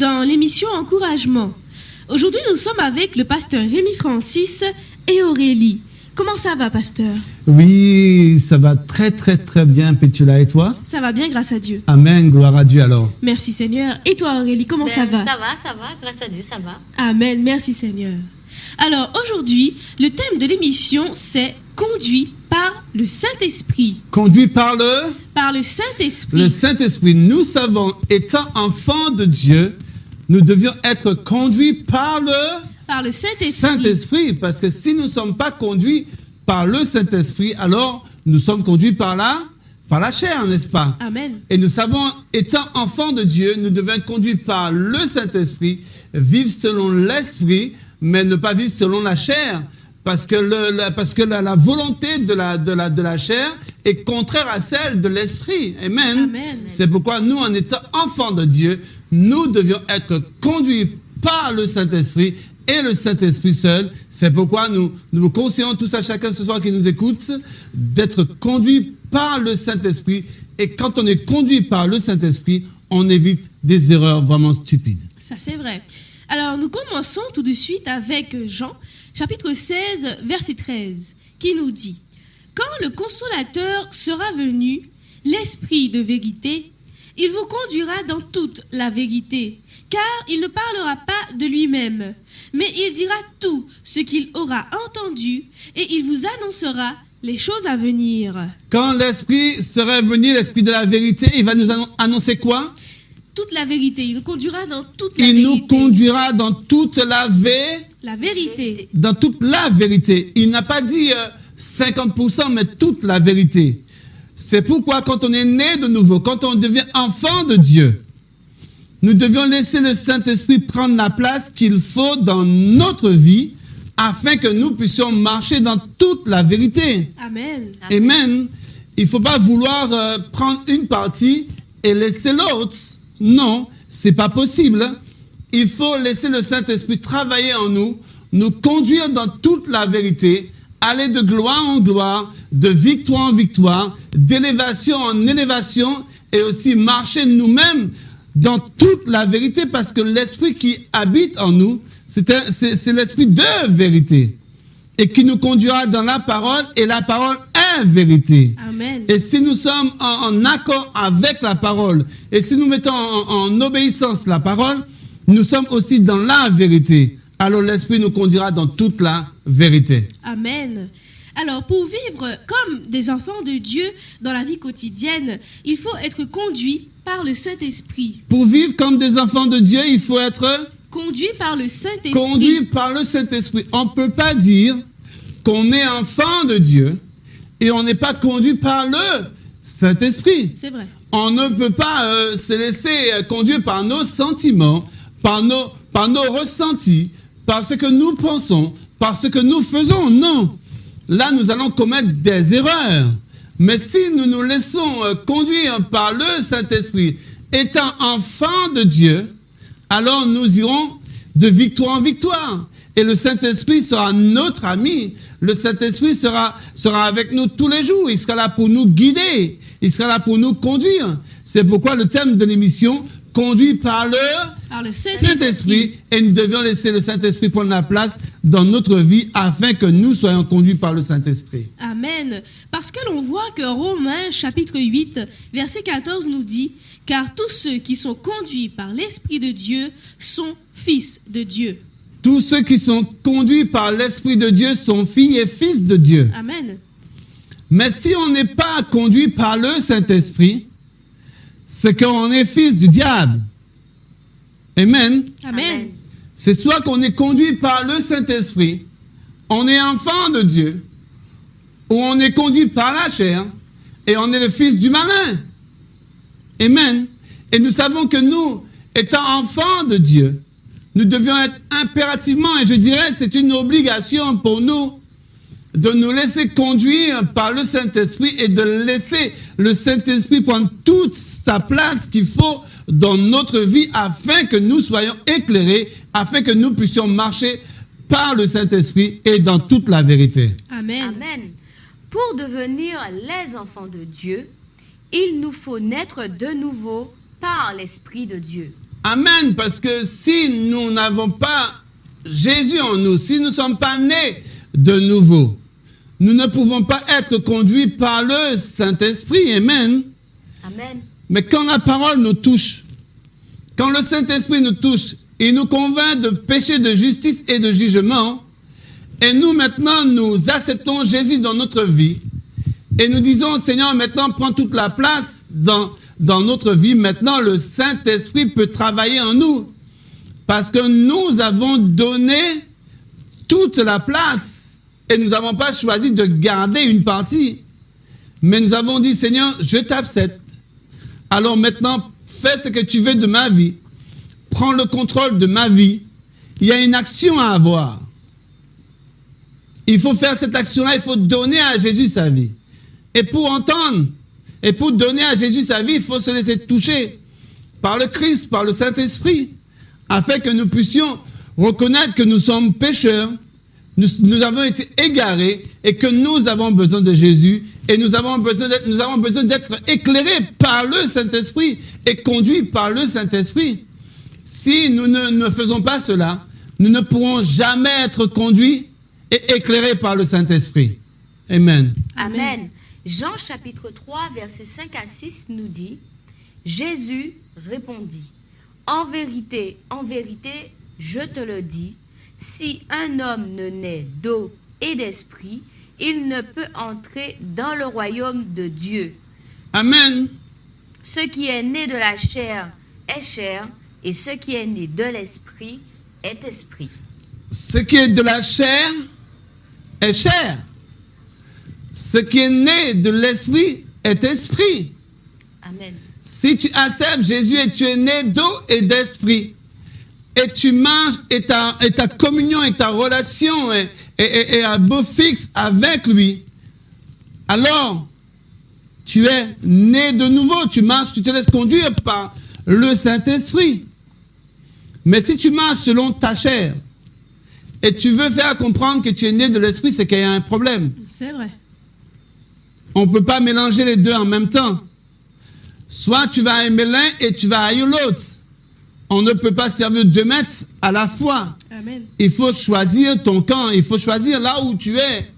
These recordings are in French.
dans l'émission Encouragement. Aujourd'hui, nous sommes avec le pasteur Rémi Francis et Aurélie. Comment ça va, pasteur? Oui, ça va très bien, Pétula. Et toi? Ça va bien, grâce à Dieu. Amen, gloire à Dieu alors. Merci Seigneur. Et toi, Aurélie, comment ça va? Ça va, grâce à Dieu, ça va. Amen, merci Seigneur. Alors, aujourd'hui, le thème de l'émission, c'est « Conduit par le Saint-Esprit ». Conduit par le? Par le Saint-Esprit. Le Saint-Esprit. Nous savons, étant enfants de Dieu, nous devions être conduits par le? Par le Saint-Esprit. Saint-Esprit. Parce que si nous ne sommes pas conduits par le Saint-Esprit, alors nous sommes conduits par la chair, n'est-ce pas? Amen. Et nous savons, étant enfants de Dieu, nous devons être conduits par le Saint-Esprit, vivre selon l'Esprit, mais ne pas vivre selon la chair. Parce que la volonté de la chair est contraire à celle de l'Esprit. Amen. Amen. C'est pourquoi nous, en étant enfants de Dieu, nous devions être conduits par le Saint-Esprit et le Saint-Esprit seul. C'est pourquoi nous vous conseillons tous à chacun ce soir qui nous écoute d'être conduits par le Saint-Esprit. Et quand on est conduit par le Saint-Esprit, on évite des erreurs vraiment stupides. Ça, c'est vrai. Alors, nous commençons tout de suite avec Jean, chapitre 16, verset 13, qui nous dit « Quand le Consolateur sera venu, l'Esprit de vérité, il vous conduira dans toute la vérité, car il ne parlera pas de lui-même, mais il dira tout ce qu'il aura entendu, et il vous annoncera les choses à venir. » Quand l'Esprit sera venu, l'Esprit de la vérité, il va nous annoncer quoi? Toute la vérité. Il nous conduira dans toute la vérité. Il nous conduira dans toute la vérité. Dans toute la vérité. Il n'a pas dit 50%, mais toute la vérité. C'est pourquoi quand on est né de nouveau, quand on devient enfant de Dieu, nous devions laisser le Saint-Esprit prendre la place qu'il faut dans notre vie afin que nous puissions marcher dans toute la vérité. Amen. Amen. Il ne faut pas vouloir prendre une partie et laisser l'autre. Non, c'est pas possible. Il faut laisser le Saint-Esprit travailler en nous, nous conduire dans toute la vérité, aller de gloire en gloire, de victoire en victoire, d'élévation en élévation, et aussi marcher nous-mêmes dans toute la vérité, parce que l'Esprit qui habite en nous, c'est l'Esprit de vérité, et qui nous conduira dans la parole, et la parole est vérité. Amen. Et si nous sommes en accord avec la parole, et si nous mettons en obéissance la parole, nous sommes aussi dans la vérité. Alors l'Esprit nous conduira dans toute la vérité. Amen. Alors pour vivre comme des enfants de Dieu dans la vie quotidienne, il faut être conduit par le Saint-Esprit. Pour vivre comme des enfants de Dieu, il faut être conduit par le Saint-Esprit. Conduit par le Saint-Esprit. On ne peut pas dire qu'on est enfant de Dieu et on n'est pas conduit par le Saint-Esprit. C'est vrai. On ne peut pas se laisser conduire par nos sentiments, par nos ressentis, par ce que nous pensons, par ce que nous faisons. Non. Là, nous allons commettre des erreurs. Mais si nous nous laissons conduire par le Saint-Esprit, étant enfants de Dieu, alors nous irons de victoire en victoire. Et le Saint-Esprit sera notre ami. Le Saint-Esprit sera avec nous tous les jours. Il sera là pour nous guider. Il sera là pour nous conduire. C'est pourquoi le thème de l'émission, conduit par le Saint-Esprit. Et nous devions laisser le Saint-Esprit prendre la place dans notre vie afin que nous soyons conduits par le Saint-Esprit. Amen. Parce que l'on voit que Romains chapitre 8, verset 14 nous dit « Car tous ceux qui sont conduits par l'Esprit de Dieu sont fils de Dieu. » Tous ceux qui sont conduits par l'Esprit de Dieu sont filles et fils de Dieu. Amen. Mais si on n'est pas conduit par le Saint-Esprit, c'est qu'on est fils du diable. Amen. Amen. C'est soit qu'on est conduit par le Saint-Esprit, on est enfant de Dieu, ou on est conduit par la chair, et on est le fils du malin. Amen. Et nous savons que nous, étant enfants de Dieu, nous devions être impérativement, et je dirais c'est une obligation pour nous, de nous laisser conduire par le Saint-Esprit et de laisser le Saint-Esprit prendre toute sa place qu'il faut dans notre vie afin que nous soyons éclairés, afin que nous puissions marcher par le Saint-Esprit et dans toute la vérité. Amen. Amen. Pour devenir les enfants de Dieu, il nous faut naître de nouveau par l'Esprit de Dieu. Amen. Parce que si nous n'avons pas Jésus en nous, si nous ne sommes pas nés de nouveau, nous ne pouvons pas être conduits par le Saint-Esprit. Amen. Amen. Mais quand la parole nous touche, quand le Saint-Esprit nous touche, il nous convainc de péché, de justice et de jugement, et nous maintenant, nous acceptons Jésus dans notre vie, et nous disons, Seigneur, maintenant, prends toute la place dans notre vie. Maintenant, le Saint-Esprit peut travailler en nous, parce que nous avons donné toute la place, et nous n'avons pas choisi de garder une partie, mais nous avons dit, Seigneur, je t'accepte. Alors maintenant, fais ce que tu veux de ma vie. Prends le contrôle de ma vie. Il y a une action à avoir. Il faut faire cette action-là, il faut donner à Jésus sa vie. Et pour entendre, et pour donner à Jésus sa vie, il faut se laisser toucher par le Christ, par le Saint-Esprit, afin que nous puissions reconnaître que nous sommes pécheurs, nous avons été égarés et que nous avons besoin de Jésus et nous avons besoin d'être éclairés par le Saint-Esprit et conduits par le Saint-Esprit. Si nous ne faisons pas cela, nous ne pourrons jamais être conduits et éclairés par le Saint-Esprit. Amen. Amen. Jean chapitre 3, versets 5 à 6 nous dit, Jésus répondit, en vérité, je te le dis, si un homme ne naît d'eau et d'esprit, il ne peut entrer dans le royaume de Dieu. Amen. Ce qui est né de la chair est chair, et ce qui est né de l'esprit est esprit. Ce qui est de la chair est chair. Ce qui est né de l'esprit est esprit. Amen. Si tu acceptes Jésus et tu es né d'eau et d'esprit, et tu marches, et ta communion et ta relation est un beau fixe avec lui, alors tu es né de nouveau, tu marches, tu te laisses conduire par le Saint-Esprit. Mais si tu marches selon ta chair, et tu veux faire comprendre que tu es né de l'Esprit, c'est qu'il y a un problème. C'est vrai. On ne peut pas mélanger les deux en même temps. Soit tu vas aimer l'un et tu vas haïr l'autre. On ne peut pas servir 2 maîtres à la fois. Amen. Il faut choisir ton camp, il faut choisir là où tu es.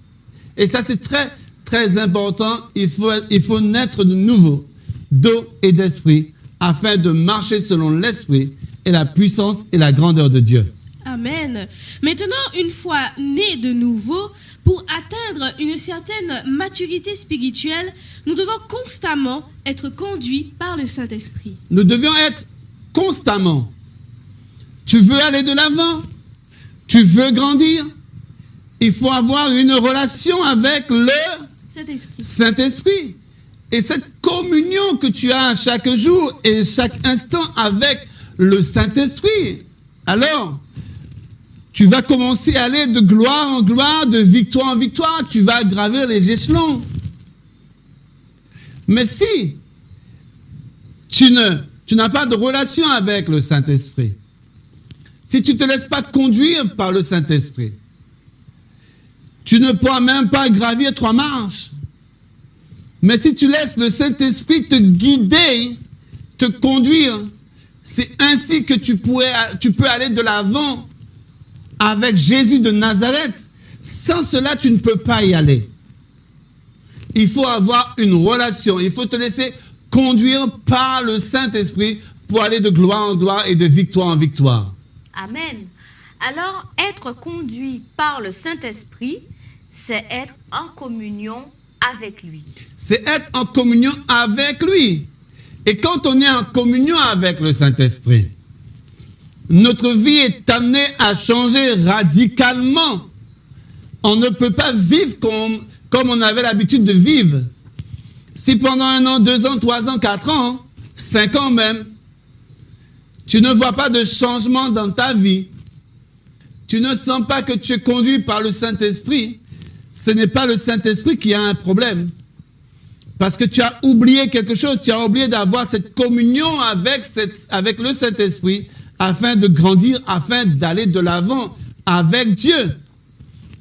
Et ça, c'est très, très important. Il faut naître de nouveau, d'eau et d'esprit, afin de marcher selon l'esprit et la puissance et la grandeur de Dieu. Amen. Maintenant, une fois nés de nouveau, pour atteindre une certaine maturité spirituelle, nous devons constamment être conduits par le Saint-Esprit. Nous devions être constamment. Tu veux aller de l'avant, tu veux grandir, il faut avoir une relation avec le Saint-Esprit. Et cette communion que tu as chaque jour et chaque instant avec le Saint-Esprit, alors tu vas commencer à aller de gloire en gloire, de victoire en victoire, tu vas gravir les échelons. Mais si tu n'as pas de relation avec le Saint-Esprit, si tu ne te laisses pas conduire par le Saint-Esprit, tu ne pourras même pas gravir 3 marches. Mais si tu laisses le Saint-Esprit te guider, te conduire, c'est ainsi que tu peux aller de l'avant avec Jésus de Nazareth. Sans cela, tu ne peux pas y aller. Il faut avoir une relation, il faut te laisser conduire par le Saint-Esprit pour aller de gloire en gloire et de victoire en victoire. Amen. Alors, être conduit par le Saint-Esprit, c'est être en communion avec lui. C'est être en communion avec lui. Et quand on est en communion avec le Saint-Esprit, notre vie est amenée à changer radicalement. On ne peut pas vivre comme on avait l'habitude de vivre. Si pendant 1 an, 2 ans, 3 ans, 4 ans, 5 ans même, tu ne vois pas de changement dans ta vie, tu ne sens pas que tu es conduit par le Saint-Esprit, ce n'est pas le Saint-Esprit qui a un problème. Parce que tu as oublié quelque chose, tu as oublié d'avoir cette communion avec le Saint-Esprit afin de grandir, afin d'aller de l'avant avec Dieu.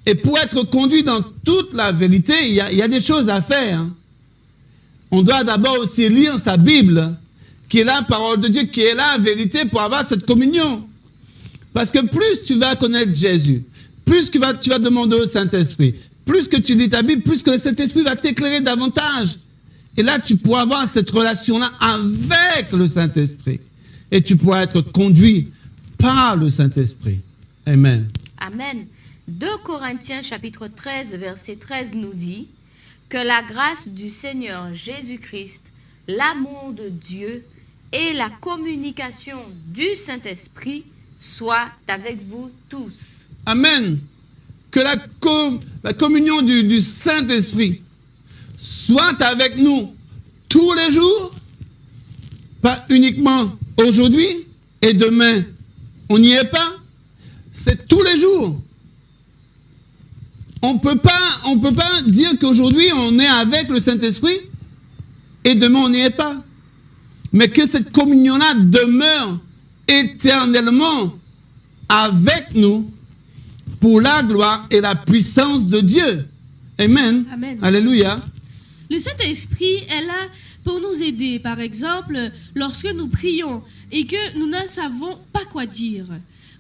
Et pour être conduit dans toute la vérité, il y a des choses à faire. On doit d'abord aussi lire sa Bible qui est la parole de Dieu, qui est la vérité pour avoir cette communion. Parce que plus tu vas connaître Jésus, plus tu vas demander au Saint-Esprit, plus que tu lis ta Bible, plus que le Saint-Esprit va t'éclairer davantage. Et là, tu pourras avoir cette relation-là avec le Saint-Esprit. Et tu pourras être conduit par le Saint-Esprit. Amen. Amen. 2 Corinthiens chapitre 13, verset 13 nous dit que la grâce du Seigneur Jésus-Christ, l'amour de Dieu et la communication du Saint-Esprit soient avec vous tous. Amen. Que la communion du Saint-Esprit soit avec nous tous les jours, pas uniquement aujourd'hui et demain. On n'y est pas. C'est tous les jours. On peut pas dire qu'aujourd'hui on est avec le Saint-Esprit et demain on n'y est pas. Mais que cette communion-là demeure éternellement avec nous pour la gloire et la puissance de Dieu. Amen. Amen. Alléluia. Le Saint-Esprit est là pour nous aider, par exemple, lorsque nous prions et que nous ne savons pas quoi dire.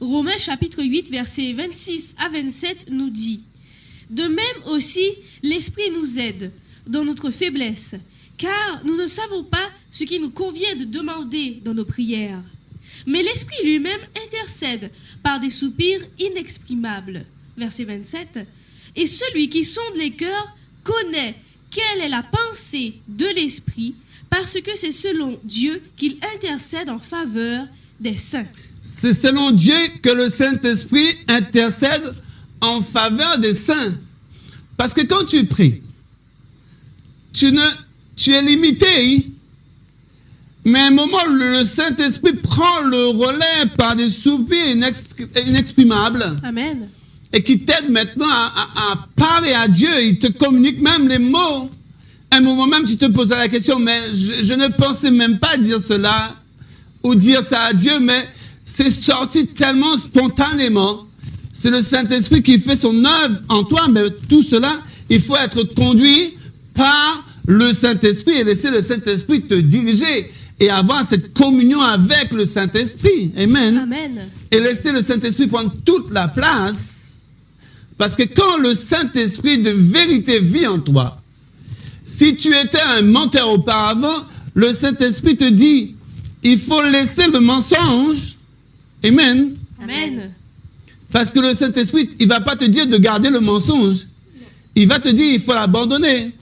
Romains chapitre 8, versets 26 à 27 nous dit « De même aussi, l'Esprit nous aide dans notre faiblesse, car nous ne savons pas ce qu'il nous convient de demander dans nos prières. Mais l'Esprit lui-même intercède par des soupirs inexprimables. » Verset 27. « Et celui qui sonde les cœurs connaît quelle est la pensée de l'Esprit, parce que c'est selon Dieu qu'il intercède en faveur des saints. » C'est selon Dieu que le Saint-Esprit intercède en faveur des saints. Parce que quand tu pries, tu es limité. Mais à un moment, le Saint-Esprit prend le relais par des soupirs inexprimables. Amen. Et qui t'aide maintenant à parler à Dieu. Il te communique même les mots. À un moment même, tu te poses la question, mais je ne pensais même pas dire cela ou dire ça à Dieu, mais c'est sorti tellement spontanément. C'est le Saint-Esprit qui fait son œuvre en toi, mais tout cela, il faut être conduit par le Saint-Esprit et laisser le Saint-Esprit te diriger et avoir cette communion avec le Saint-Esprit. Amen. Amen. Et laisser le Saint-Esprit prendre toute la place. Parce que quand le Saint-Esprit de vérité vit en toi, si tu étais un menteur auparavant, le Saint-Esprit te dit, il faut laisser le mensonge. Amen. Amen. Parce que le Saint-Esprit, il ne va pas te dire de garder le mensonge. Il va te dire, il faut l'abandonner.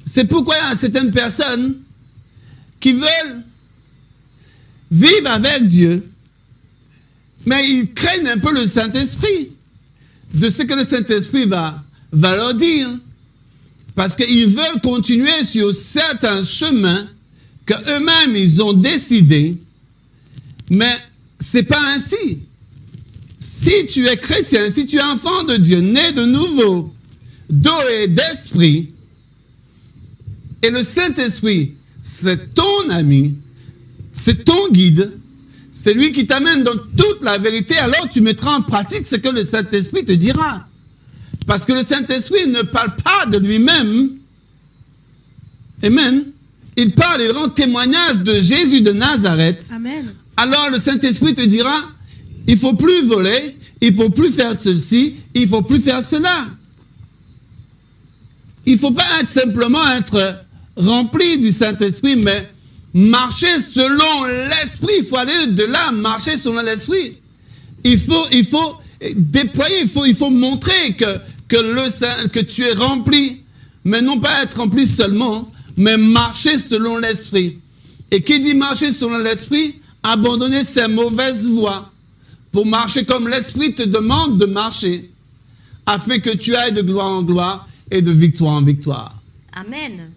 C'est pourquoi il y a certaines personnes qui veulent vivre avec Dieu, mais ils craignent un peu le Saint-Esprit, de ce que le Saint-Esprit va leur dire. Parce qu'ils veulent continuer sur certains chemins qu'eux-mêmes ils ont décidé, mais ce n'est pas ainsi. Si tu es chrétien, si tu es enfant de Dieu, né de nouveau, d'eau et d'esprit, et le Saint-Esprit, c'est ton ami, c'est ton guide, c'est lui qui t'amène dans toute la vérité, alors tu mettras en pratique ce que le Saint-Esprit te dira. Parce que le Saint-Esprit ne parle pas de lui-même. Amen. Il parle, il rend témoignage de Jésus de Nazareth. Amen. Alors le Saint-Esprit te dira, il ne faut plus voler, il ne faut plus faire ceci, il ne faut plus faire cela. Il ne faut pas simplement être rempli du Saint-Esprit, mais marcher selon l'Esprit. Il faut aller de là, marcher selon l'Esprit. Il faut déployer, il faut montrer que tu es rempli, mais non pas être rempli seulement, mais marcher selon l'Esprit. Et qui dit marcher selon l'Esprit, abandonner ses mauvaises voies pour marcher comme l'Esprit te demande de marcher, afin que tu ailles de gloire en gloire et de victoire en victoire. Amen.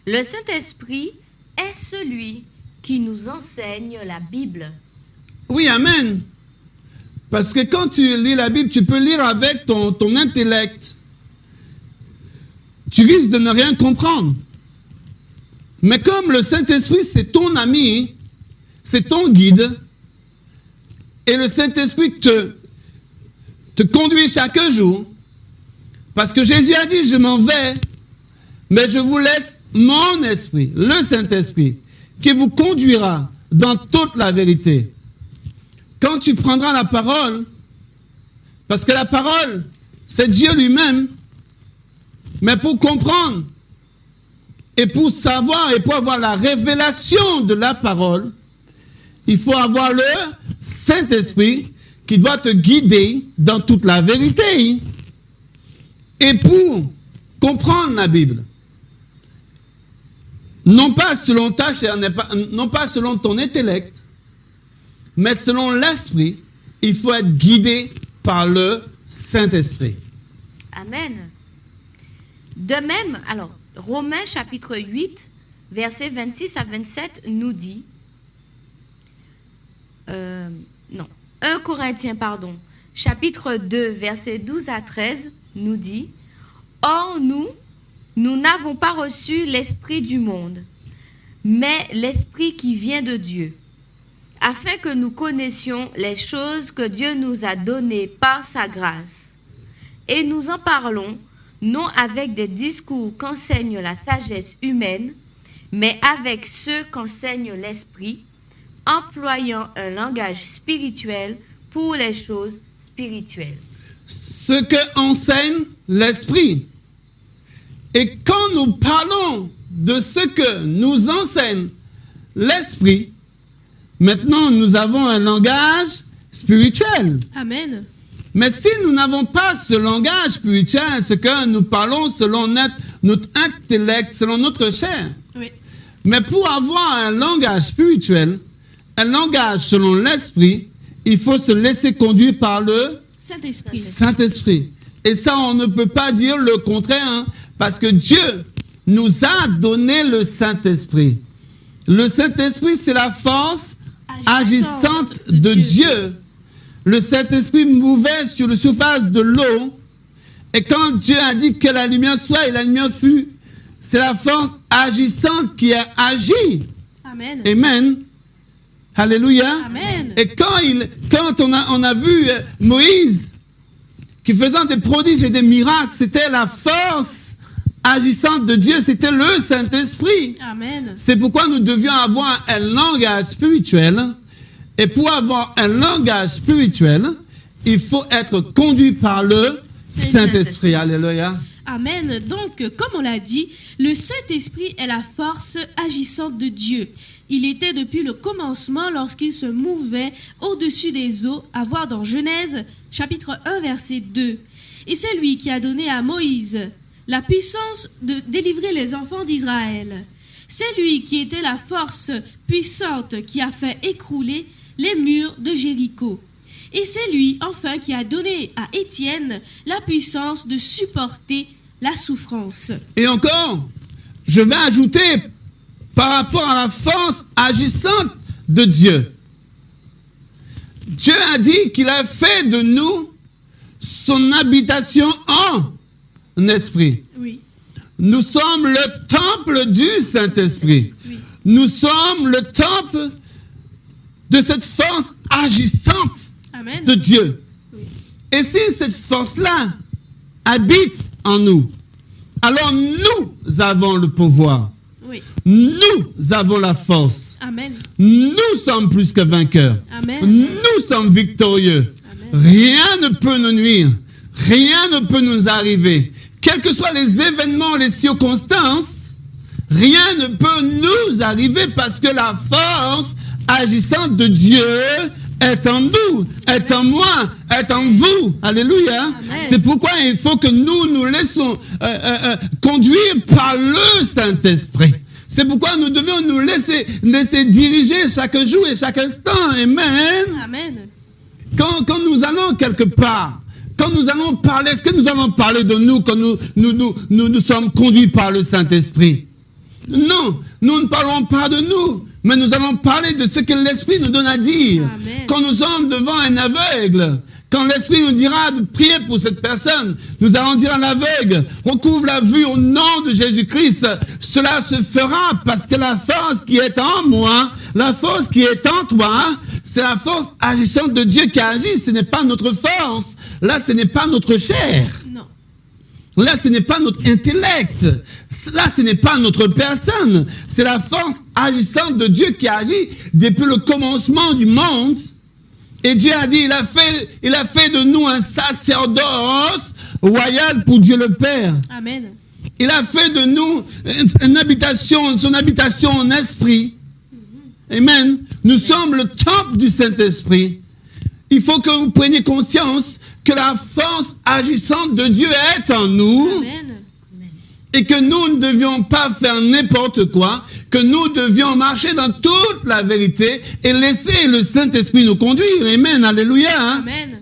Le Saint-Esprit est celui qui nous enseigne la Bible. Oui, amen. Parce que quand tu lis la Bible, tu peux lire avec ton intellect. Tu risques de ne rien comprendre. Mais comme le Saint-Esprit, c'est ton ami, c'est ton guide, et le Saint-Esprit te conduit chaque jour, parce que Jésus a dit, je m'en vais, mais je vous laisse mon esprit, le Saint-Esprit, qui vous conduira dans toute la vérité. Quand tu prendras la parole, parce que la parole, c'est Dieu lui-même, mais pour comprendre et pour savoir et pour avoir la révélation de la parole, il faut avoir le Saint-Esprit qui doit te guider dans toute la vérité. Et pour comprendre la Bible, non pas selon ta chair, non pas selon ton intellect, mais selon l'Esprit, il faut être guidé par le Saint-Esprit. Amen. De même, alors, Romains chapitre 8, versets 26 à 27 nous dit, 1 Corinthiens, chapitre 2, versets 12 à 13 nous dit, « Or nous n'avons pas reçu l'esprit du monde, mais l'esprit qui vient de Dieu, afin que nous connaissions les choses que Dieu nous a données par sa grâce. Et nous en parlons, non avec des discours qu'enseigne la sagesse humaine, mais avec ceux qu'enseigne l'esprit, employant un langage spirituel pour les choses spirituelles. » Ce que enseigne l'esprit. Et quand nous parlons de ce que nous enseigne l'esprit, maintenant nous avons un langage spirituel. Amen. Mais si nous n'avons pas ce langage spirituel, c'est que nous parlons selon notre intellect, selon notre chair. Oui. Mais pour avoir un langage spirituel, un langage selon l'esprit, il faut se laisser conduire par le Saint-Esprit. Saint-Esprit. Et ça, on ne peut pas dire le contraire, hein, parce que Dieu nous a donné le Saint-Esprit. Le Saint-Esprit, c'est la force agissante de Dieu. Le Saint-Esprit mouvait sur la surface de l'eau. Et quand Dieu a dit que la lumière soit et la lumière fut, c'est la force agissante qui a agi. Amen. Amen. Alléluia. Amen. Et quand on a vu Moïse qui faisait des prodiges et des miracles, c'était la force agissante de Dieu, c'était le Saint-Esprit. Amen. C'est pourquoi nous devions avoir un langage spirituel. Et pour avoir un langage spirituel, il faut être conduit par le Saint-Esprit. Alléluia. Amen. Donc, comme on l'a dit, le Saint-Esprit est la force agissante de Dieu. Il était depuis le commencement lorsqu'il se mouvait au-dessus des eaux, à voir dans Genèse, chapitre 1, verset 2. Et c'est lui qui a donné à Moïse la puissance de délivrer les enfants d'Israël. C'est lui qui était la force puissante qui a fait écrouler les murs de Jéricho. Et c'est lui, enfin, qui a donné à Étienne la puissance de supporter la souffrance. Et encore, je vais ajouter par rapport à la force agissante de Dieu. Dieu a dit qu'il a fait de nous son habitation en esprit. Oui. Nous sommes le temple du Saint-Esprit. Oui. Nous sommes le temple de cette force agissante Amen. de Dieu. Oui. Et si cette force-là habite en nous, alors nous avons le pouvoir. Oui. Nous avons la force. Amen. Nous sommes plus que vainqueurs. Amen. Nous sommes victorieux. Amen. Rien ne peut nous nuire. Rien ne peut nous arriver. Quels que soient les événements, les circonstances, rien ne peut nous arriver parce que la force agissante de Dieu est en nous, est en moi, est en vous. Alléluia. Amen. C'est pourquoi il faut que nous laissons conduire par le Saint-Esprit. C'est pourquoi nous devions nous laisser diriger chaque jour et chaque instant. Amen. Amen. Quand nous allons quelque part, quand nous allons parler, est-ce que nous allons parler de nous quand nous sommes conduits par le Saint-Esprit? Non, nous ne parlons pas de nous, mais nous allons parler de ce que l'Esprit nous donne à dire. Amen. Quand nous sommes devant un aveugle, quand l'Esprit nous dira de prier pour cette personne, nous allons dire à l'aveugle, recouvre la vue au nom de Jésus-Christ. Cela se fera parce que la force qui est en moi, la force qui est en toi, c'est la force agissante de Dieu qui agit. Ce n'est pas notre force. Là, ce n'est pas notre chair. Non. Là, ce n'est pas notre intellect. Là, ce n'est pas notre personne. C'est la force agissante de Dieu qui agit depuis le commencement du monde. Et Dieu a dit, il a fait de nous un sacerdoce royal pour Dieu le Père. Amen. Il a fait de nous son habitation en esprit. Amen. Nous sommes le temple du Saint-Esprit. Il faut que vous preniez conscience que la force agissante de Dieu est en nous. Amen. Et que nous ne devions pas faire n'importe quoi, que nous devions marcher dans toute la vérité et laisser le Saint-Esprit nous conduire. Amen. Alléluia. Hein? Amen.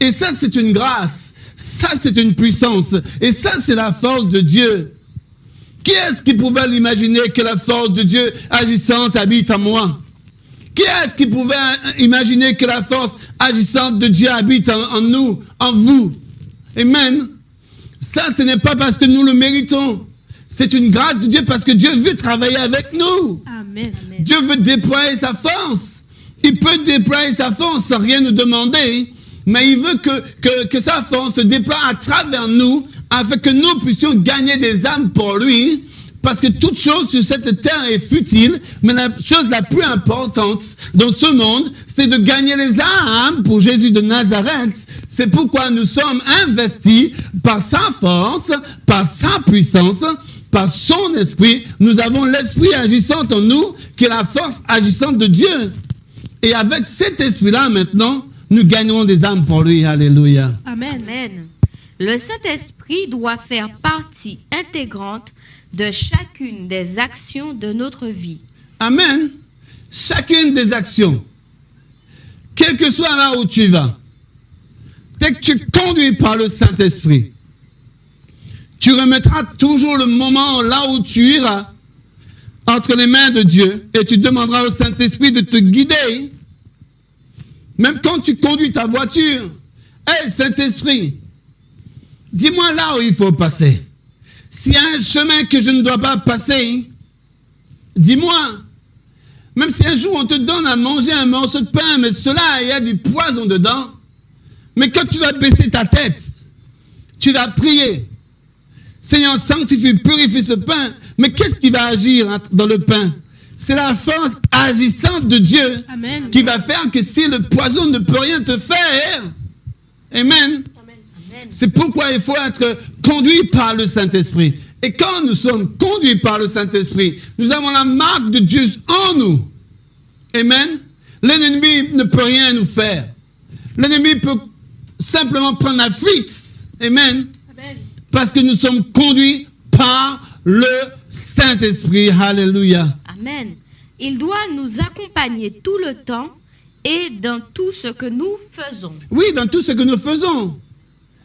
Et ça, c'est une grâce. Ça, c'est une puissance. Et ça, c'est la force de Dieu. Qui est-ce qui pouvait l'imaginer que la force de Dieu agissante habite en moi? Qui est-ce qui pouvait imaginer que la force agissante de Dieu habite en nous, en vous? Amen. Ça, ce n'est pas parce que nous le méritons. C'est une grâce de Dieu parce que Dieu veut travailler avec nous. Amen. Dieu veut déployer sa force. Il peut déployer sa force sans rien nous demander. Mais il veut que sa force se déploie à travers nous afin que nous puissions gagner des âmes pour lui. Parce que toute chose sur cette terre est futile, mais la chose la plus importante dans ce monde, c'est de gagner les âmes pour Jésus de Nazareth. C'est pourquoi nous sommes investis par sa force, par sa puissance, par son esprit. Nous avons l'esprit agissant en nous, qui est la force agissante de Dieu. Et avec cet esprit-là, maintenant, nous gagnerons des âmes pour lui. Alléluia. Amen. Amen. Le Saint-Esprit doit faire partie intégrante de chacune des actions de notre vie. Amen. Chacune des actions, quel que soit là où tu vas, dès que tu conduis par le Saint-Esprit, tu remettras toujours le moment là où tu iras entre les mains de Dieu et tu demanderas au Saint-Esprit de te guider. Même quand tu conduis ta voiture, hey, Saint-Esprit, dis-moi là où il faut passer. S'il y a un chemin que je ne dois pas passer, dis-moi. Même si un jour on te donne à manger un morceau de pain, mais cela, il y a du poison dedans. Mais quand tu vas baisser ta tête, tu vas prier. Seigneur, sanctifie, purifie ce pain. Mais qu'est-ce qui va agir dans le pain? C'est la force agissante de Dieu. Amen. Qui va faire que si le poison ne peut rien te faire, Amen. C'est pourquoi il faut être conduit par le Saint-Esprit. Et quand nous sommes conduits par le Saint-Esprit, nous avons la marque de Dieu en nous. Amen. L'ennemi ne peut rien nous faire. L'ennemi peut simplement prendre la fuite. Amen. Amen. Parce que nous sommes conduits par le Saint-Esprit. Alléluia. Amen. Il doit nous accompagner tout le temps et dans tout ce que nous faisons. Oui, dans tout ce que nous faisons.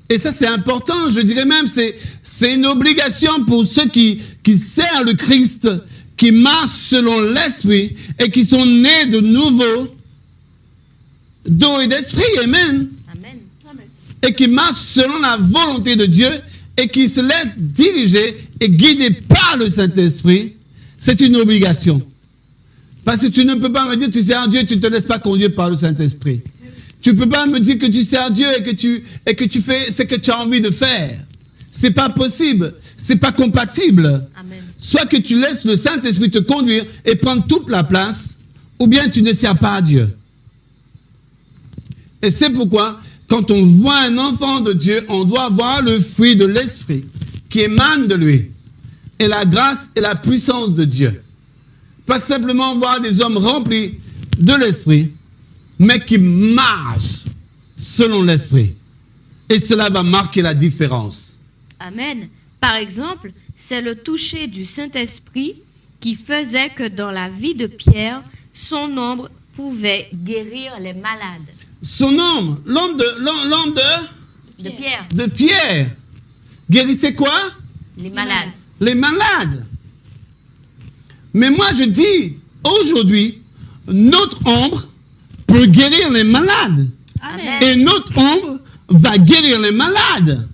Et ça, c'est important. Je dirais même, c'est une obligation pour ceux qui servent le Christ, qui marchent selon l'Esprit et qui sont nés de nouveau d'eau et d'esprit. Amen. Amen. Amen. Et qui marchent selon la volonté de Dieu et qui se laissent diriger et guider par le Saint-Esprit. C'est une obligation. Parce que tu ne peux pas me dire, tu sers Dieu, tu ne te laisses pas conduire par le Saint-Esprit. Tu ne peux pas me dire que tu sers Dieu et que tu fais ce que tu as envie de faire. C'est pas possible. C'est pas compatible. Amen. Soit que tu laisses le Saint-Esprit te conduire et prendre toute la place, ou bien tu ne sers pas à Dieu. Et c'est pourquoi, quand on voit un enfant de Dieu, on doit voir le fruit de l'Esprit qui émane de lui. Et la grâce et la puissance de Dieu. Pas simplement voir des hommes remplis de l'Esprit, mais qui marchent selon l'Esprit. Et cela va marquer la différence. Amen. Par exemple, c'est le toucher du Saint-Esprit qui faisait que dans la vie de Pierre, son ombre pouvait guérir les malades. Son ombre, l'ombre Pierre. de Pierre, guérissait quoi? Les malades. Les malades. Mais moi je dis, aujourd'hui, notre ombre peut guérir les malades. Amen. Et notre ombre va guérir les malades.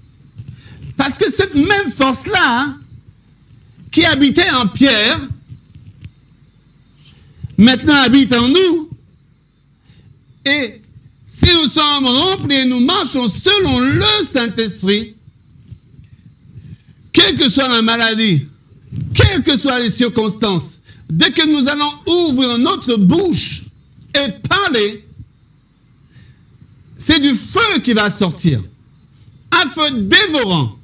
Parce que cette même force-là, qui habitait en Pierre, maintenant habite en nous. Et si nous sommes remplis et nous marchons selon le Saint-Esprit, quelle que soit la maladie, quelles que soient les circonstances, dès que nous allons ouvrir notre bouche et parler, c'est du feu qui va sortir. Un feu dévorant,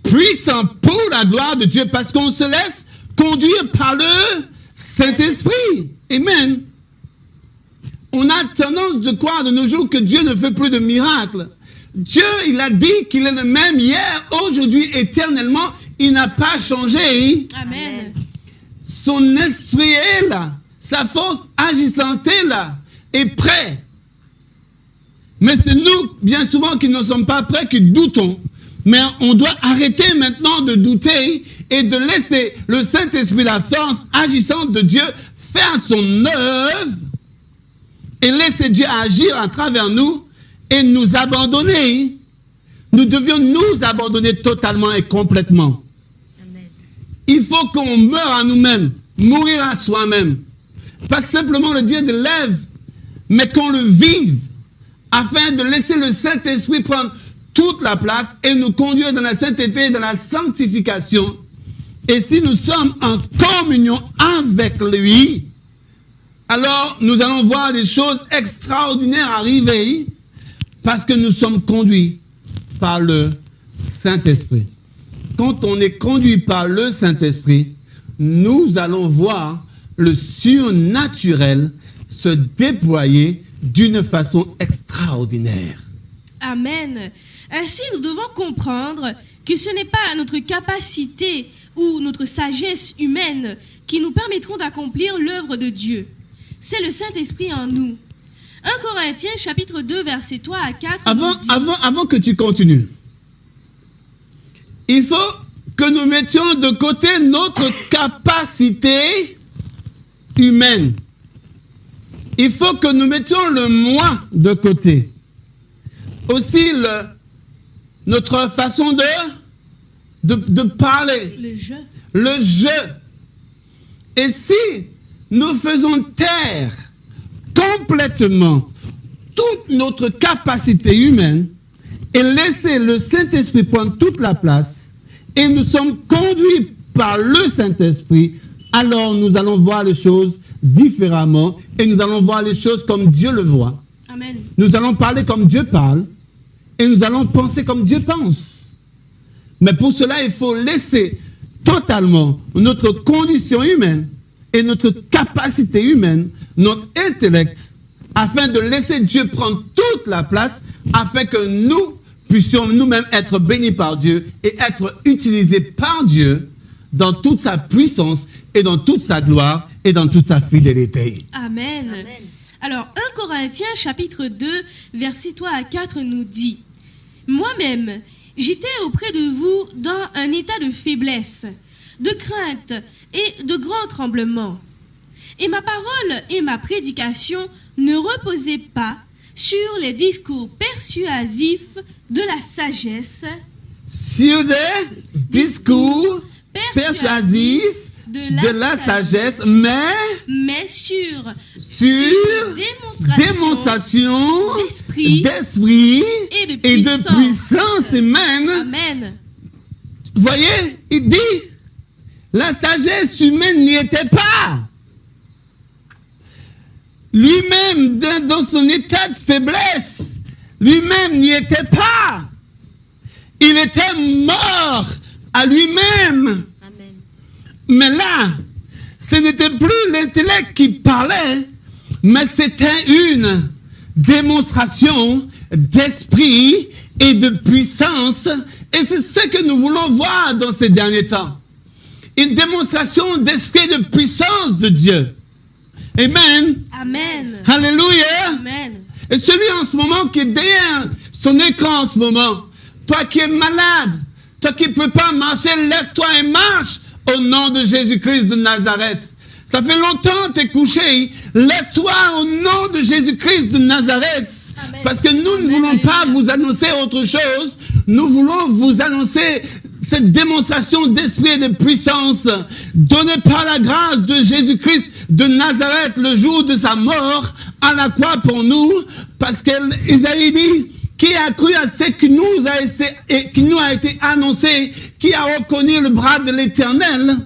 puissant pour la gloire de Dieu, parce qu'on se laisse conduire par le Saint-Esprit. Amen. On a tendance de croire de nos jours que Dieu ne fait plus de miracles. Dieu, il a dit qu'il est le même hier, aujourd'hui, éternellement. Il n'a pas changé. Amen. Son esprit est là. Sa force agissante est là. Et prêt. Mais c'est nous, bien souvent, qui ne sommes pas prêts, qui doutons. Mais on doit arrêter maintenant de douter et de laisser le Saint-Esprit, la force agissante de Dieu, faire son œuvre et laisser Dieu agir à travers nous et nous abandonner. Nous devions nous abandonner totalement et complètement. Amen. Il faut qu'on meure à nous-mêmes, mourir à soi-même. Pas simplement le dire de lèvres, mais qu'on le vive, afin de laisser le Saint-Esprit prendre toute la place et nous conduire dans la sainteté et dans la sanctification. Et si nous sommes en communion avec lui, alors nous allons voir des choses extraordinaires arriver parce que nous sommes conduits par le Saint-Esprit. Quand on est conduit par le Saint-Esprit, nous allons voir le surnaturel se déployer d'une façon extraordinaire. Amen. Ainsi, nous devons comprendre que ce n'est pas notre capacité ou notre sagesse humaine qui nous permettront d'accomplir l'œuvre de Dieu. C'est le Saint-Esprit en nous. 1 Corinthiens chapitre 2 versets 3 à 4 nous dit... Avant que tu continues, il faut que nous mettions de côté notre capacité humaine. Il faut que nous mettions le moi de côté. Aussi notre façon de parler. Le je. Le je. Et si nous faisons taire complètement toute notre capacité humaine et laisser le Saint-Esprit prendre toute la place et nous sommes conduits par le Saint-Esprit, alors nous allons voir les choses différemment et nous allons voir les choses comme Dieu le voit. Amen. Nous allons parler comme Dieu parle et nous allons penser comme Dieu pense. Mais pour cela, il faut laisser totalement notre condition humaine et notre capacité humaine, notre intellect, afin de laisser Dieu prendre toute la place, afin que nous puissions nous-mêmes être bénis par Dieu et être utilisés par Dieu dans toute sa puissance et dans toute sa gloire et dans toute sa fidélité. Amen. Amen. Alors, 1 Corinthiens chapitre 2, versets 3 à 4 nous dit « Moi-même, j'étais auprès de vous dans un état de faiblesse, de crainte et de grand tremblement. Et ma parole et ma prédication ne reposaient pas sur les discours persuasifs de la sagesse, Sur des discours persuasifs de la sagesse, mais sur démonstration d'esprit et de puissance. Amen. Amen. Voyez, il dit, la sagesse humaine n'y était pas. Lui-même, dans son état de faiblesse, lui-même n'y était pas. Il était mort à lui-même. Amen. Mais là, ce n'était plus l'intellect qui parlait, mais c'était une démonstration d'esprit et de puissance. Et c'est ce que nous voulons voir dans ces derniers temps. Une démonstration d'esprit et de puissance de Dieu. Amen. Amen. Alléluia. Amen. Et celui en ce moment qui est derrière son écran en ce moment, toi qui es malade, toi qui ne peux pas marcher, lève-toi et marche au nom de Jésus-Christ de Nazareth. Ça fait longtemps que tu es couché. Lève-toi au nom de Jésus-Christ de Nazareth. Amen. Parce que nous ne voulons pas vous annoncer autre chose. Nous voulons vous annoncer cette démonstration d'esprit et de puissance donnée par la grâce de Jésus-Christ de Nazareth le jour de sa mort à la croix pour nous. Parce qu'Isaïe dit Qui a cru à ce qui nous a été annoncé? Qui a reconnu le bras de l'Éternel?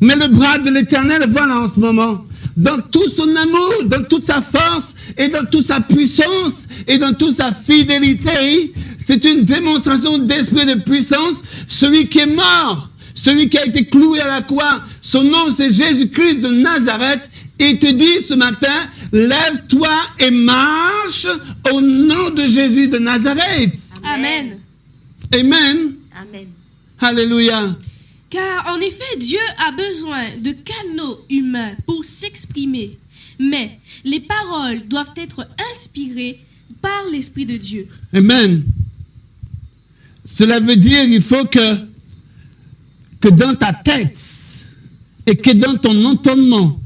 Mais le bras de l'Éternel, voilà en ce moment, dans tout son amour, dans toute sa force, et dans toute sa puissance, et dans toute sa fidélité, c'est une démonstration d'esprit de puissance. Celui qui est mort, celui qui a été cloué à la croix, son nom c'est Jésus-Christ de Nazareth, et il te dit ce matin, lève-toi et marche au nom de Jésus de Nazareth. Amen. Amen. Amen. Alléluia. Car en effet, Dieu a besoin de canaux humains pour s'exprimer. Mais les paroles doivent être inspirées par l'Esprit de Dieu. Amen. Cela veut dire qu'il faut que dans ta tête et que dans ton entendement,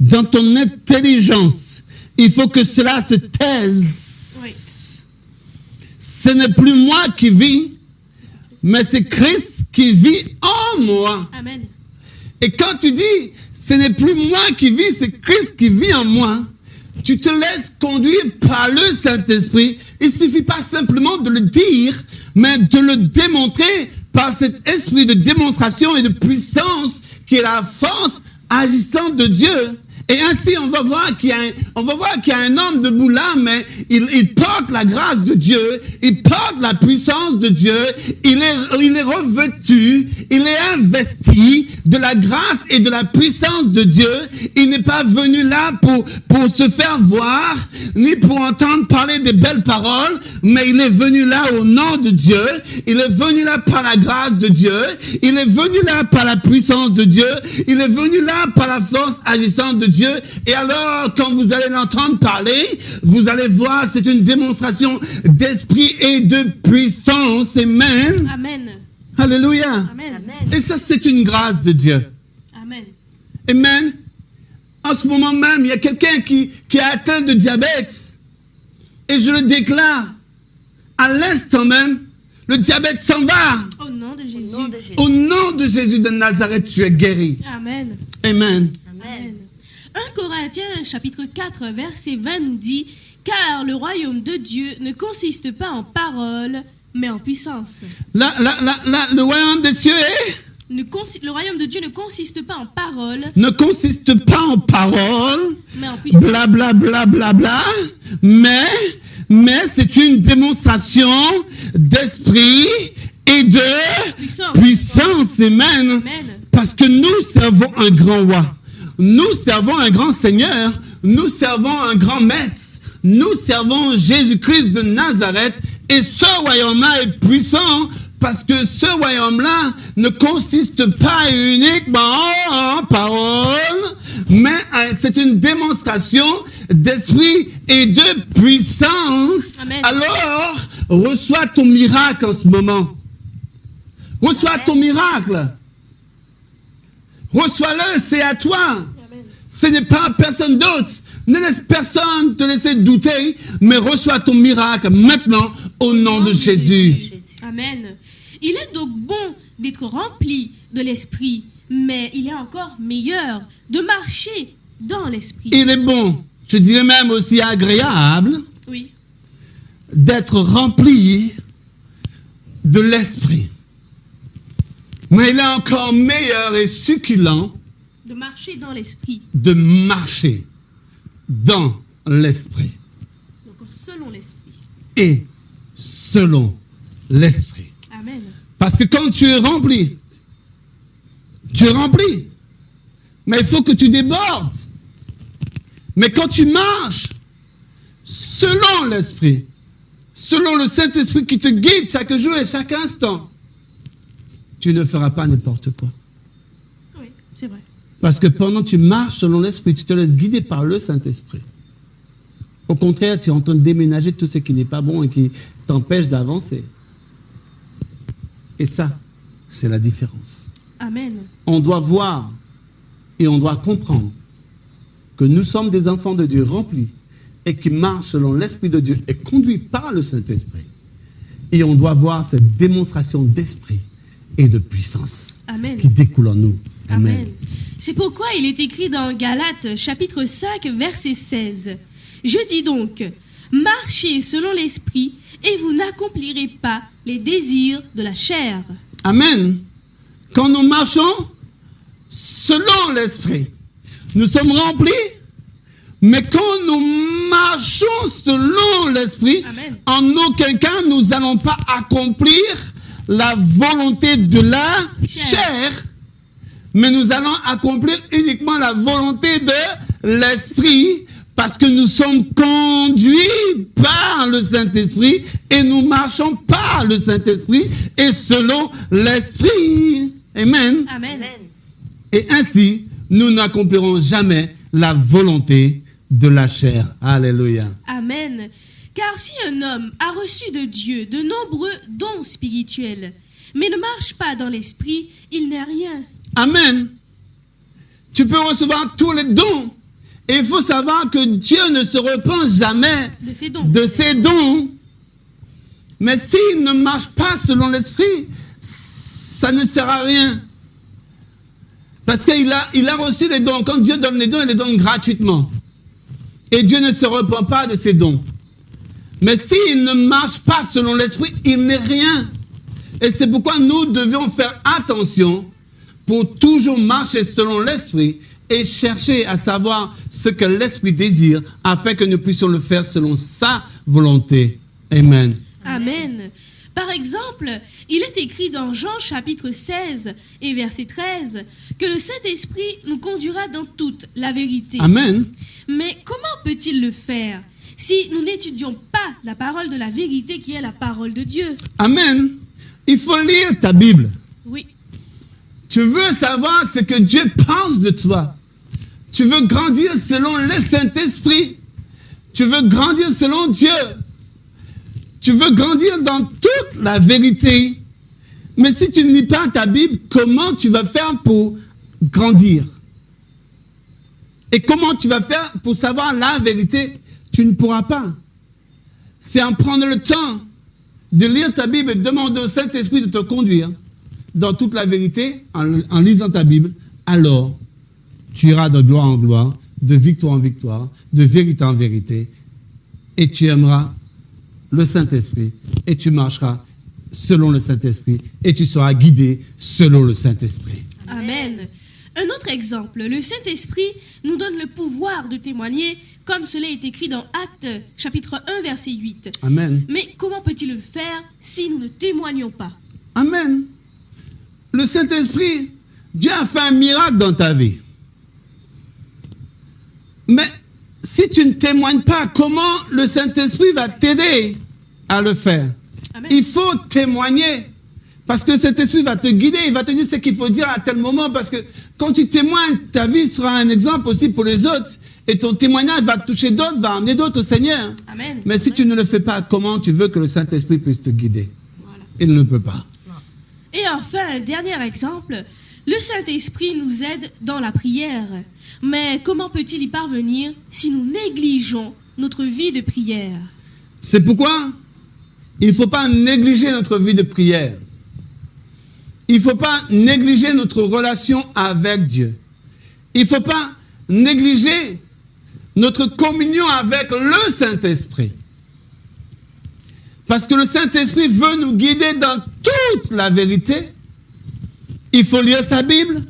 dans ton intelligence, il faut que cela se taise. Oui. Ce n'est plus moi qui vis, mais c'est Christ qui vit en moi. Amen. Et quand tu dis, ce n'est plus moi qui vis, c'est Christ qui vit en moi, tu te laisses conduire par le Saint-Esprit. Il ne suffit pas simplement de le dire, mais de le démontrer par cet esprit de démonstration et de puissance qui est la force agissante de Dieu. Et ainsi, on va voir qu'il y a un homme debout là, mais il porte la grâce de Dieu, il porte la puissance de Dieu, il est revêtu, il est investi de la grâce et de la puissance de Dieu. Il n'est pas venu là pour se faire voir, ni pour entendre parler des belles paroles, mais il est venu là au nom de Dieu, il est venu là par la grâce de Dieu, il est venu là par la puissance de Dieu, il est venu là par la force agissante de Dieu. Et alors, quand vous allez l'entendre parler, vous allez voir, c'est une démonstration d'esprit et de puissance. Amen. Amen. Alléluia. Amen. Amen. Et ça, c'est une grâce de Dieu. Amen. Amen. En ce moment même, il y a quelqu'un qui est atteint de diabète. Et je le déclare, à l'instant même, le diabète s'en va. Au nom de Au Jésus. nom de Jésus. Au nom de Jésus de Nazareth, tu es guéri. Amen. Amen. Amen. 1 Corinthiens chapitre 4 verset 20 nous dit « Car le royaume de Dieu ne consiste pas en paroles, mais en puissance. Là, le royaume des cieux est... Le royaume de Dieu ne consiste pas en paroles, ne consiste pas en paroles, mais en puissance. bla bla bla bla bla, mais c'est une démonstration d'esprit et de puissance. Amen. Amen. Parce que nous servons un grand roi, nous servons un grand Seigneur, nous servons un grand maître, nous servons Jésus-Christ de Nazareth, et ce royaume-là est puissant. Parce que ce royaume-là ne consiste pas uniquement en paroles, mais c'est une démonstration d'esprit et de puissance. Amen. Alors, reçois ton miracle en ce moment. Reçois ton miracle. Reçois-le, c'est à toi. Amen. Ce n'est pas à personne d'autre. Ne laisse personne te laisser douter, mais reçois ton miracle maintenant au nom de Jésus. Amen. Il est donc bon d'être rempli de l'esprit, mais il est encore meilleur de marcher dans l'esprit. Il est bon, je dirais même aussi agréable, Oui. d'être rempli de l'esprit. Mais il est encore meilleur et succulent De marcher dans l'esprit. de marcher dans l'esprit Donc selon l'esprit. et selon l'esprit. Amen. Parce que quand tu es rempli, mais il faut que tu débordes. Mais quand tu marches selon l'esprit, selon le Saint-Esprit qui te guide chaque jour et chaque instant, tu ne feras pas n'importe quoi. Oui, c'est vrai. Parce que pendant que tu marches selon l'Esprit, tu te laisses guider par le Saint-Esprit. Au contraire, tu es en train de déménager tout ce qui n'est pas bon et qui t'empêche d'avancer. Et ça, c'est la différence. Amen. On doit voir et on doit comprendre que nous sommes des enfants de Dieu remplis et qui marchent selon l'Esprit de Dieu et conduits par le Saint-Esprit. Et on doit voir cette démonstration d'esprit et de puissance Amen. qui découle en nous. Amen. Amen. C'est pourquoi il est écrit dans Galates chapitre 5 verset 16. Je dis donc, Marchez selon l'esprit et vous n'accomplirez pas les désirs de la chair. Amen. Quand nous marchons selon l'esprit, nous sommes remplis, mais quand nous marchons selon l'esprit, Amen. en aucun cas nous n'allons pas accomplir la volonté de la chair, mais nous allons accomplir uniquement la volonté de l'esprit, parce que nous sommes conduits par le Saint-Esprit et nous marchons par le Saint-Esprit et selon l'esprit. Amen. Amen. Amen. Et ainsi, nous n'accomplirons jamais la volonté de la chair. Alléluia. Amen. Car si un homme a reçu de Dieu de nombreux dons spirituels, mais ne marche pas dans l'esprit, il n'est rien. Amen. Tu peux recevoir tous les dons. Et il faut savoir que Dieu ne se repent jamais De ses dons. de ses dons. Mais s'il ne marche pas selon l'esprit, ça ne sert à rien. Parce qu'il a reçu les dons. Quand Dieu donne les dons, il les donne gratuitement. Et Dieu ne se repent pas de ses dons. Mais s'il ne marche pas selon l'esprit, il n'est rien. Et c'est pourquoi nous devions faire attention pour toujours marcher selon l'esprit et chercher à savoir ce que l'esprit désire afin que nous puissions le faire selon sa volonté. Amen. Amen. Par exemple, il est écrit dans Jean chapitre 16 et verset 13 que le Saint-Esprit nous conduira dans toute la vérité. Amen. Mais comment peut-il le faire si nous n'étudions pas la parole de la vérité qui est la parole de Dieu? Amen. Il faut lire ta Bible. Oui. Tu veux savoir ce que Dieu pense de toi. Tu veux grandir selon le Saint-Esprit. Tu veux grandir selon Dieu. Tu veux grandir dans toute la vérité. Mais si tu ne lis pas ta Bible, comment tu vas faire pour grandir? Et comment tu vas faire pour savoir la vérité? Tu ne pourras pas. C'est en prenant le temps de lire ta Bible et de demander au Saint-Esprit de te conduire dans toute la vérité, en lisant ta Bible, alors tu iras de gloire en gloire, de victoire en victoire, de vérité en vérité, et tu aimeras le Saint-Esprit, et tu marcheras selon le Saint-Esprit, et tu seras guidé selon le Saint-Esprit. Amen. Un autre exemple, le Saint-Esprit nous donne le pouvoir de témoigner, comme cela est écrit dans Actes chapitre 1 verset 8. Amen. Mais comment peut-il le faire si nous ne témoignons pas? Amen. Le Saint-Esprit, Dieu a fait un miracle dans ta vie. Mais si tu ne témoignes pas, comment le Saint-Esprit va t'aider à le faire? Amen. Il faut témoigner. Parce que cet esprit va te guider, il va te dire ce qu'il faut dire à tel moment. Parce que quand tu témoignes, ta vie sera un exemple aussi pour les autres. Et ton témoignage va toucher d'autres, va amener d'autres au Seigneur. Amen. Mais si tu ne le fais pas, comment tu veux que le Saint-Esprit puisse te guider? Voilà. Il ne peut pas. Et enfin, un dernier exemple, le Saint-Esprit nous aide dans la prière. Mais comment peut-il y parvenir si nous négligeons notre vie de prière? C'est pourquoi il ne faut pas négliger notre vie de prière. Il ne faut pas négliger notre relation avec Dieu. Il ne faut pas négliger notre communion avec le Saint-Esprit. Parce que le Saint-Esprit veut nous guider dans toute la vérité. Il faut lire sa Bible,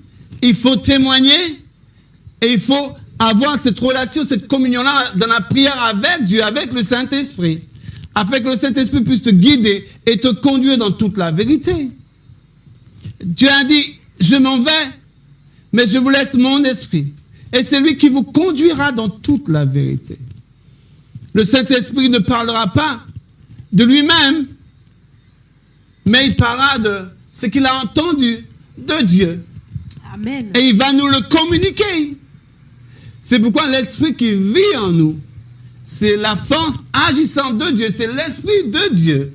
il faut témoigner, et il faut avoir cette relation, cette communion-là dans la prière avec Dieu, avec le Saint-Esprit, afin que le Saint-Esprit puisse te guider et te conduire dans toute la vérité. Dieu a dit, je m'en vais, mais je vous laisse mon esprit. Et c'est lui qui vous conduira dans toute la vérité. Le Saint-Esprit ne parlera pas de lui-même, mais il parlera de ce qu'il a entendu de Dieu. Amen. Et il va nous le communiquer. C'est pourquoi l'esprit qui vit en nous, c'est la force agissante de Dieu, c'est l'esprit de Dieu.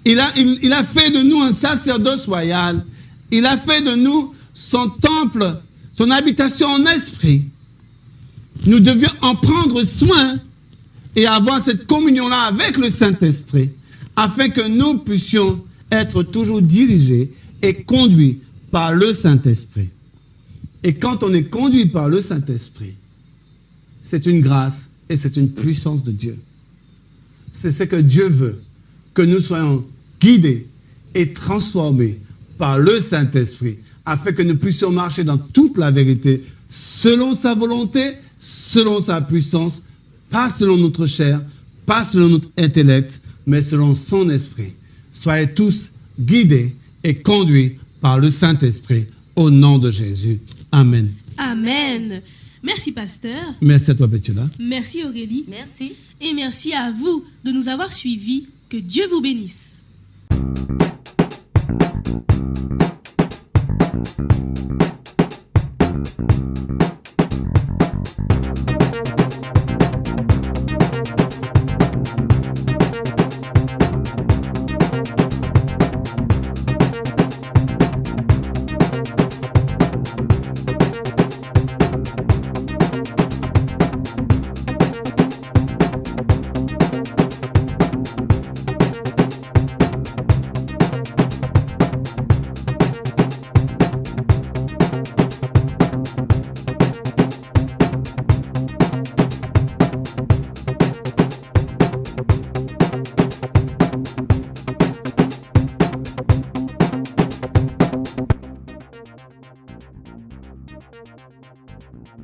Il a fait de nous un sacerdoce royal. Il a fait de nous son temple, son habitation en esprit. Nous devions en prendre soin et avoir cette communion-là avec le Saint-Esprit, afin que nous puissions être toujours dirigés et conduits par le Saint-Esprit. Et quand on est conduit par le Saint-Esprit, c'est une grâce et c'est une puissance de Dieu. c'est ce que Dieu veut, que nous soyons guidés et transformés par le Saint-Esprit, afin que nous puissions marcher dans toute la vérité, selon sa volonté, selon sa puissance, pas selon notre chair, pas selon notre intellect, mais selon son esprit. Soyez tous guidés et conduits par le Saint-Esprit, au nom de Jésus. Amen. Amen. Merci, pasteur. Merci à toi, Betula. Merci, Aurélie. Merci. Et merci à vous de nous avoir suivis. Que Dieu vous bénisse.